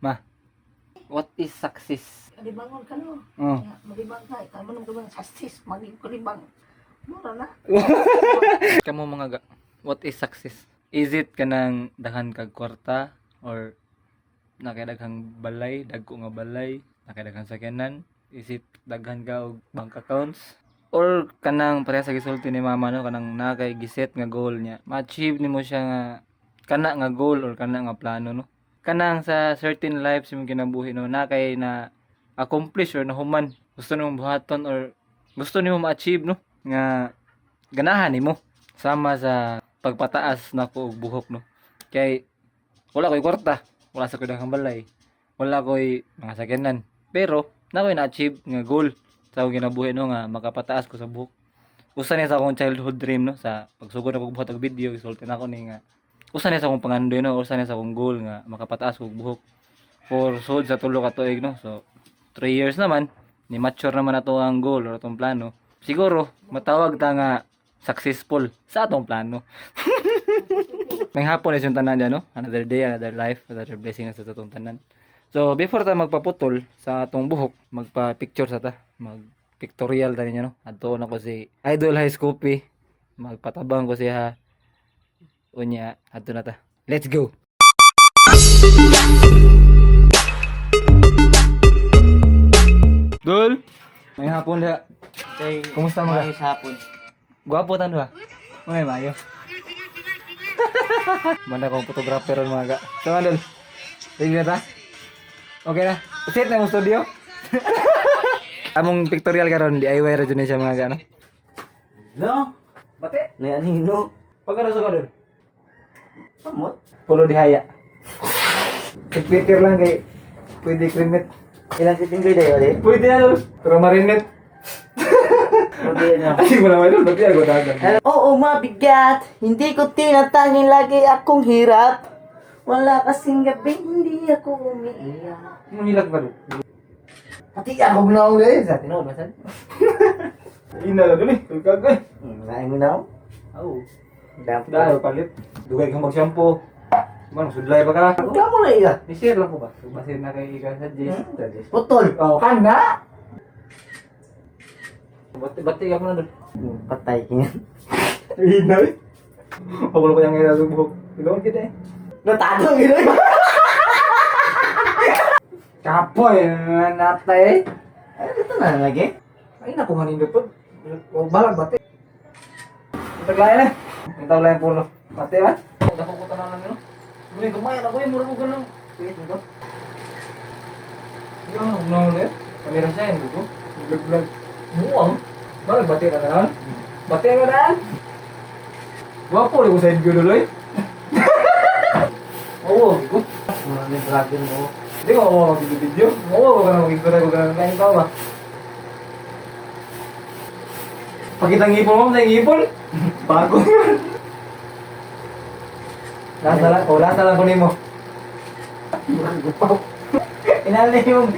Ma, what is success? Kalibangon ka no. Oh. Malibang ka. Ikaw mo nung success. Maging kalibang. Mura na. Kamo mga ga, what is success? Is it kanang daghan kag kwarta or nakadaghang balay, dagko nga balay, nakadaghang sakyanan? Is it daghan ka og bank accounts? Or kanang pareha sa gisulti ni mama no, kanang nakay giset nga goal niya. Ma-achieve nimo siya nga kana nga goal or kana nga plano no. Kanang sa certain lives imong kinabuhi no, nakay na accomplish or nahuman. Gusto nimo buhaton or gusto nimo ma-achieve no nga ganahan nimo sama sa pagpataas nako og buhok no. Kay wala koy kwarta, wala sa koy daghang balay, wala koy mga sakyanan. Pero nakoy na-achieve nga goal sa akong kinabuhi no nga makapataas ko sa buhok. Usa ni sa akong childhood dream no sa pagsugod ako buhat og video isulti nako ni nga usa ni sa akong pangandoy no, usa ni sa akong goal nga makapataas ko og buhok. For sud sa tulo ka tuig no. So 3 years naman ni mature naman ato ang goal or atong plano. Siguro matawag ta nga successful sa atong plano. May hapon is yung tanan dyan, no? Another day, another life, another blessing na sa atong tanan. So, before ta magpaputol sa atong buhok, magpa-picture sa ta, mag-pictorial ta ninyo, no? Adto na ko si Idol High Scoopy, magpatabang ko siya, unya, adto na ta. Let's go! Dol! May hapon da. Kay Kumusta mga? ayos hapon. Gwapo tan ba? May mayo. Manda kong photographer ron mga ga. So andol. Tingnan ta. Okay na. Set na yung studio. Among pictorial karon DIY ra jud siya mga ga no. No? Bate. Na anino? Pagkano sa kadol? Samot. Pulo dihaya. Picture lang kay pwede cremet. Ilang sitting grade ayo di? Pwede na dol. Pero marinet. Pwede na. Ay mo naman dol, bati ako dagan. Oo, mabigat. Hindi ko tinatangin lagi akong hirap. Wala kasing gabi, hindi ako umiiyak. Mo nilag pa dol. Pati ako ginawa ulit sa tinood, masan? Ina la dol eh. Kagay. Lain mo na ako? Oo. Dapat. Dahil palit. Dugay kang mag-shampoo. Man, sudlay ba ka? Huwag ka mo na iya. I-share lang ko ba? Basin na kay Ika sa Jess. Putol. Oh, Handa? bati ako na doon. Patay ka. Hinay. Ako ko yung ngayon sa buhok. Piloon kita eh. Natado gino. Kapoy, natay. Ay, dito na lagi. Ay, naku nga nindot po. Balag bati. Taglaya na. Itaw lang yung pulo. Bati ba? Nakukuta na lang yun. Muli kumayan ako yung murag ko ganun. Wait, ito. Yung ano ulit. Kamera siya yung buko. Vlog-vlog. Muang. Balag bati ka na lang. Bati ka na. Wapo ulit ko sa video duloy. Oo, ko. Mga dragon mo. Hindi ko ako mag-video. Oo, huwag ka na mag-istora ko ganun. Kain ka ba? Pakita ng ipon mo, sa ipon. Bago yun. Lasa lang, lasa lang kunin mo. Inalay yung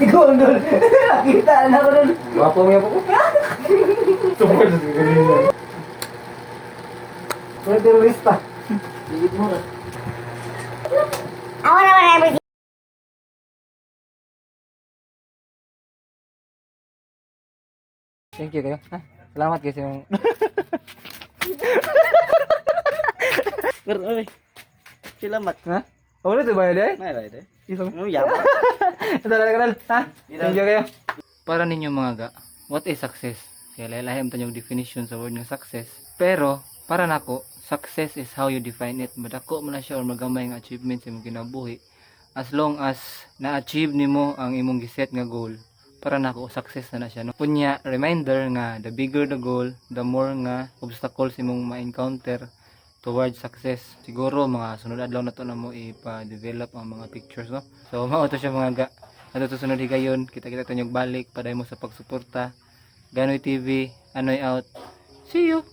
gondol. Nakita na ko nun. Wapo mo yan po. Support sa ganyan. Mga terorista. Digit mo na. I want to know everything. Thank you kayo. Ha? Salamat guys yung... Pero, oy. Salamat. Ha? Wala ito ba yun eh? May right eh. Isang... Ano yaman? Kanal. Ha? Thank you kayo. Para ninyo mga ga, what is success? Kaya lahim tanyong definition sa word ng success. Pero, para nako, success is how you define it. Madako mo na siya or magamay ng achievements sa imong kinabuhi. As long as na-achieve nimo ang imong giset nga goal, para nako success na siya. No? Kunya, reminder nga, the bigger the goal, the more nga obstacles imong ma-encounter towards success. Siguro mga sunod adlaw na to na mo ipa-develop ang mga pictures, no? So mao to siya mga ga. Ato to sunod higayon, kita-kita tanyog balik paday mo sa pagsuporta. Ganoy TV, Anoy out. See you.